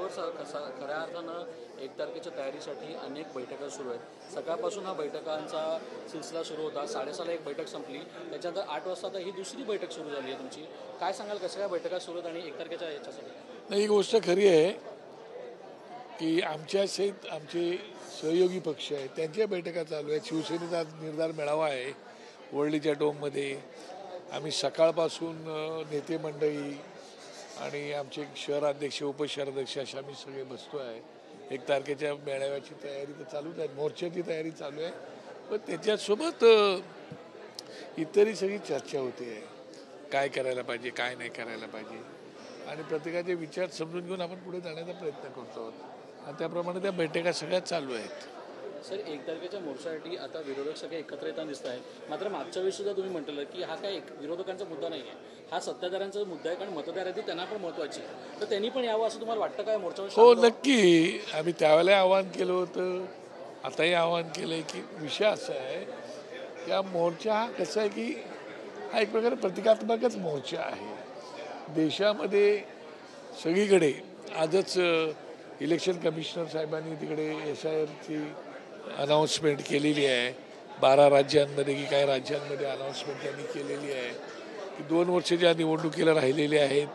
राज्यावर खऱ्या अर्थानं 1 तारखेच्या तयारीसाठी अनेक बैठका सुरू आहेत. सकाळपासून हा बैठकांचा सिलसिला सुरू होता. 6:30ला एक बैठक संपली, त्याच्यानंतर 8 वाजता आता ही दुसरी बैठक सुरू झाली आहे तुमची. काय सांगाल, कशा काय बैठका सुरू आहेत आणि 1 तारखेच्या याच्यासाठी? नाही, ही गोष्ट खरी आहे की आमचे सहयोगी पक्ष आहेत त्यांच्या बैठका चालू आहेत. शिवसेनेचा निर्धार मेळावा आहे वरळीच्या डोममध्ये. आम्ही सकाळपासून नेते मंडळी आणि आमचे शहराध्यक्ष उपशहराध्यक्ष असे आम्ही सगळे बसतो आहे. 1 तारखेच्या मेळाव्याची तयारी तर चालूच आहे, मोर्चाची तयारी चालू आहे, पण त्याच्यासोबत इतरही सगळी चर्चा होते आहे. काय करायला पाहिजे, काय नाही करायला पाहिजे, आणि प्रत्येकाचे विचार समजून घेऊन आपण पुढे जाण्याचा प्रयत्न करतो आहोत, आणि त्याप्रमाणे त्या बैठका सगळ्या चालू आहेत. सर, 1 तारखेच्या मोर्चासाठी आता विरोधक सगळे एकत्र येताना दिसत आहेत. मात्र मागच्या वेळी सुद्धा तुम्ही म्हटलं की हा काय विरोधकांचा मुद्दा नाही आहे, हा सत्ताधाऱ्यांचा मुद्दा आहे, कारण मतदार आहेत त्यांना पण महत्त्वाची, तर त्यांनी पण यावं असं तुम्हाला वाटतं काय मोर्चावर? हो, नक्की. आम्ही त्यावेळेला आवाहन केलं होतं, आताही आवाहन केलं आहे की विषय असा आहे की हा मोर्चा हा कसा आहे की हा एक प्रकारे प्रतिकात्मकच मोर्चा आहे. देशामध्ये सगळीकडे आजच इलेक्शन कमिशनर साहेबांनी तिकडे SIRची अनाऊन्समेंट केलेली आहे. 12 राज्यांमध्ये की काही राज्यांमध्ये अनाऊन्समेंट त्यांनी केलेली आहे की 2 वर्ष ज्या निवडणुकीला राहिलेल्या आहेत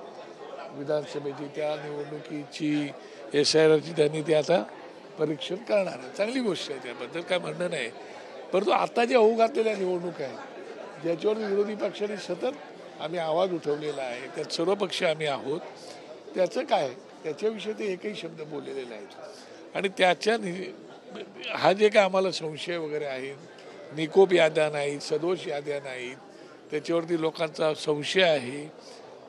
विधानसभेची, त्या निवडणुकीची SIRची त्यांनी ते आता परीक्षण करणार आहे. चांगली गोष्ट आहे, त्याबद्दल काय म्हणणं नाही. परंतु आता जे होऊ घातलेल्या निवडणूक आहेत ज्याच्यावर विरोधी पक्षांनी सतत आम्ही आवाज उठवलेला आहे, त्यात सर्व पक्ष आम्ही आहोत, त्याचं काय त्याच्याविषयी ते एकही शब्द बोललेले नाहीत. आणि त्याच्या हा जे काय आम्हाला संशय वगैरे आहेत, निकोप याद्या नाहीत, सदोष याद्या नाहीत, त्याच्यावरती लोकांचा संशय आहे.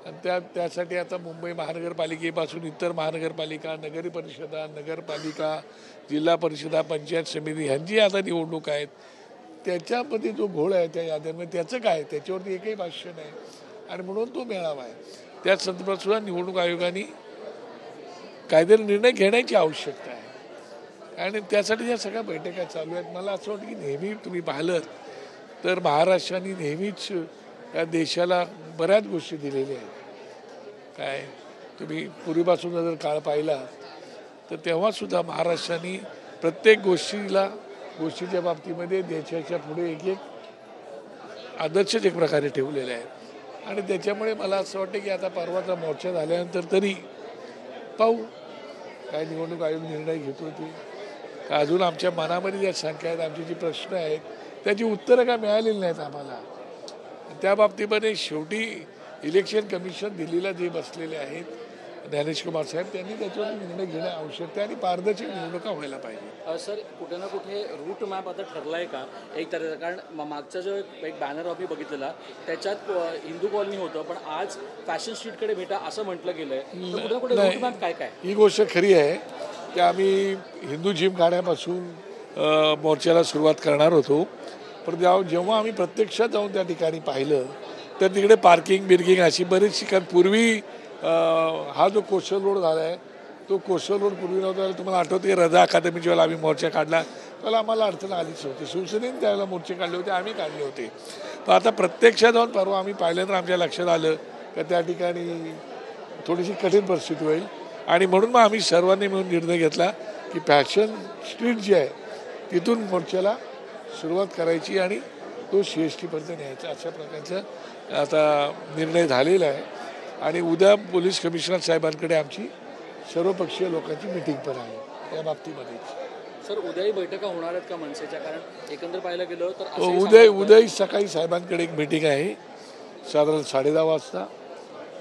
आणि त्यासाठी आता मुंबई महानगरपालिकेपासून इतर महानगरपालिका, नगर परिषदा, नगरपालिका, जिल्हा परिषदा, पंचायत समिती ह्यांची आता निवडणूक आहेत. त्याच्यामध्ये जो घोळ आहे त्या याद्यांमध्ये त्याचं काय त्याच्यावरती एकही भाष्य नाही, आणि म्हणून तो मेळावा आहे. त्या संदर्भात सुद्धा निवडणूक आयोगाने कायदेशीर निर्णय घेण्याची आवश्यकता आहे, आणि त्यासाठी या सगळ्या बैठका चालू आहेत. मला असं वाटतं की नेहमी तुम्ही पाहिलं तर महाराष्ट्राने नेहमीच या देशाला बऱ्याच गोष्टी दिलेल्या आहेत. काय तुम्ही पूर्वीपासून जर काळ पाहिला तर तेव्हासुद्धा महाराष्ट्राने प्रत्येक गोष्टीच्या बाबतीमध्ये देशाच्या पुढे एक आदर्शच एक प्रकारे ठेवलेले आहेत. आणि त्याच्यामुळे मला असं वाटतं की आता परवाचा मोर्चा झाल्यानंतर तरी पाहू काय निवडणूक आयोग निर्णय घेत होते का. अजून आमच्या मनामध्ये ज्या शंका आहेत, आमचे जे प्रश्न आहेत त्याची उत्तरं काय मिळालेली नाहीत आम्हाला. त्या बाबतीमध्ये शेवटी इलेक्शन कमिशन दिल्लीला जे बसलेले आहेत ज्ञानेश कुमार साहेब, त्यांनी त्याच्यावर निर्णय घेणं आवश्यक आहे आणि पारदर्शक निवडणुका व्हायला पाहिजे. सर, कुठे ना कुठे रूट मॅप आता ठरला आहे का 1 तारखेचा? कारण मागचा जो एक बॅनर आम्ही बघितलेला त्याच्यात हिंदू कॉलनी होतं, पण आज फॅशन स्ट्रीटकडे भेटा असं म्हटलं गेलं आहे. कुठे ना कुठे रूट मॅप काय काय? ही गोष्ट खरी आहे की आम्ही हिंदू जिमखान्यापासून मोर्चाला सुरुवात करणार होतो, पण जेव्हा आम्ही प्रत्यक्षात जाऊन त्या ठिकाणी पाहिलं तर तिकडे पार्किंग अशी बरीचशी, कारण पूर्वी हा जो कोस्टल रोड झाला आहे तो कोस्टल रोड पूर्वी नव्हता. तुम्हाला आठवतं की रजा अकादमीच्या वेळेला आम्ही मोर्चा काढला त्याला आम्हाला अडचण आलीच होती. शिवसेनेने त्यावेळेला मोर्चे काढले होते, आम्ही काढले होते. पण आता प्रत्यक्षात जाऊन परवा आम्ही पाहिल्यानंतर आमच्या लक्षात आलं की त्या ठिकाणी थोडीशी कठीण परिस्थिती होईल, आणि म्हणून मग आम्ही सर्वांनी मिळून निर्णय घेतला की फॅशन स्ट्रीट जी आहे तिथून मोर्चाला सुरुवात करायची आणि तो CST पर्यंत न्यायचा, अशा प्रकारचा आता निर्णय झालेला आहे. आणि उद्या पोलीस कमिशनर साहेबांकडे आमची सर्वपक्षीय लोकांची मीटिंग पण आहे या बाबतीमध्ये. सर, उद्याही बैठका होणार आहेत का मनसेच्या? कारण एकंदर पाहायला गेलं तर उद्याही सकाळी साहेबांकडे एक मीटिंग आहे साधारण 10:30 वाजता,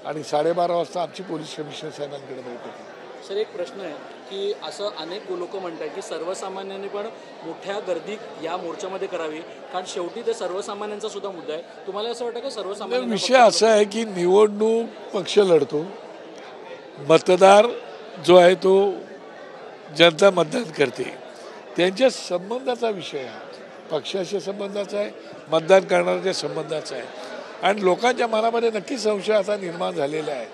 आणि 12:30 वाजता आमची पोलीस कमिशनर साहेबांकडे बैठक आहे. सर, एक प्रश्न आहे की असं अनेक लोक म्हणतात की सर्वसामान्यांनी पण मोठ्या गर्दी या मोर्चामध्ये करावी, कारण शेवटी ते सर्वसामान्यांचा सुद्धा मुद्दा आहे. तुम्हाला असं वाटतं का सर्वसामान्य? विषय असा आहे की निवडणूक पक्ष लढतो, मतदार जो आहे तो जनता मतदान करते, त्यांच्या संबंधाचा विषय हा पक्षाच्या संबंधाचा आहे, मतदान करणाऱ्याच्या संबंधाचा आहे. आणि लोकांच्या मनामध्ये नक्की संशय असा निर्माण झालेला आहे.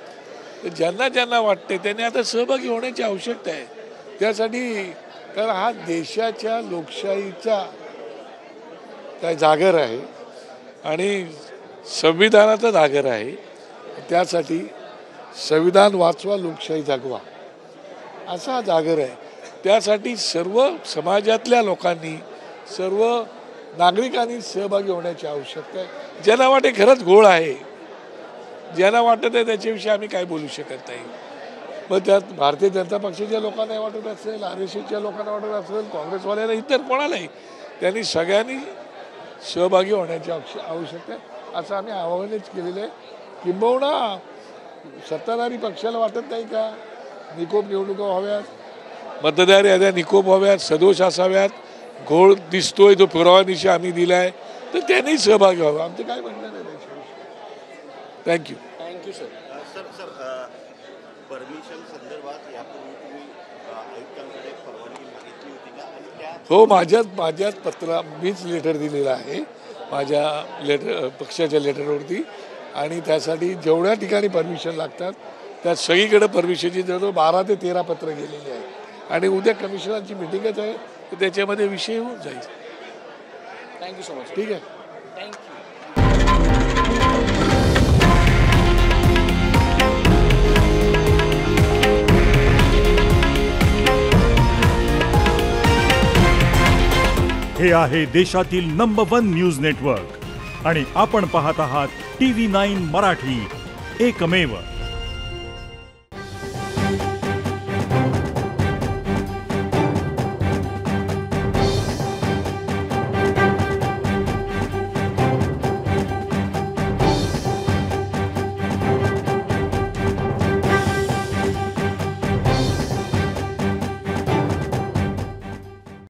तर ज्यांना वाटते त्यांनी आता सहभागी होण्याची आवश्यकता आहे त्यासाठी, कारण हा देशाच्या लोकशाहीचा काय जागर आहे आणि संविधानाचा जागर आहे. त्यासाठी संविधान वाचवा, लोकशाही जगवा असा हा जागर आहे. त्यासाठी सर्व समाजातल्या लोकांनी, सर्व नागरिकांनी सहभागी होण्याची आवश्यकता आहे. ज्यांना वाटे खरंच घोळ आहे, ज्यांना वाटत आहे त्याच्याविषयी आम्ही काय बोलू शकत नाही. मग त्यात भारतीय जनता पक्षाच्या लोकांना वाटत असेल, RSSच्या लोकांना वाटत असेल, काँग्रेसवाल्यांना, इतर कोणालाही, त्यांनी सगळ्यांनी सहभागी होण्याची आवश्यकता आहे असं आम्ही आवाहनच केलेलं आहे. किंबहुना सत्ताधारी पक्षाला वाटत नाही का निकोप निवडणुका व्हाव्यात, मतदार याद्या निकोप व्हाव्यात, सदोष असाव्यात, घोळ दिसतोय तो पुरावानिशी आम्ही दिलाय, तर त्यांनी सहभागी व्हावं. आमचं काय म्हणणं नाही त्याच्याविषयी. Thank you. Thank you sir. Sir permission संदर्भात यापूर्वी तुम्ही आयुक्तांकडे परवानगी मागितली होती का? आणि त्या हो, माझ्याच पत्र मीच लेटर दिलेलं आहे माझ्या पक्षाच्या लेटरवरती. आणि त्यासाठी जेवढ्या ठिकाणी परमिशन लागतात त्या सगळीकडे परमिशनची जवळ 12 ते 13 पत्र गेलेली आहे. आणि उद्या कमिशनरची मिटिंगच आहे, तर त्याच्यामध्ये विषय होऊन जाईल. Thank you so much. ठीक आहे. थँक्यू. हे आहे देशातील नंबर 1 न्यूज नेटवर्क आणि आपण पाहत आहात TV9 मराठी, एकमेव.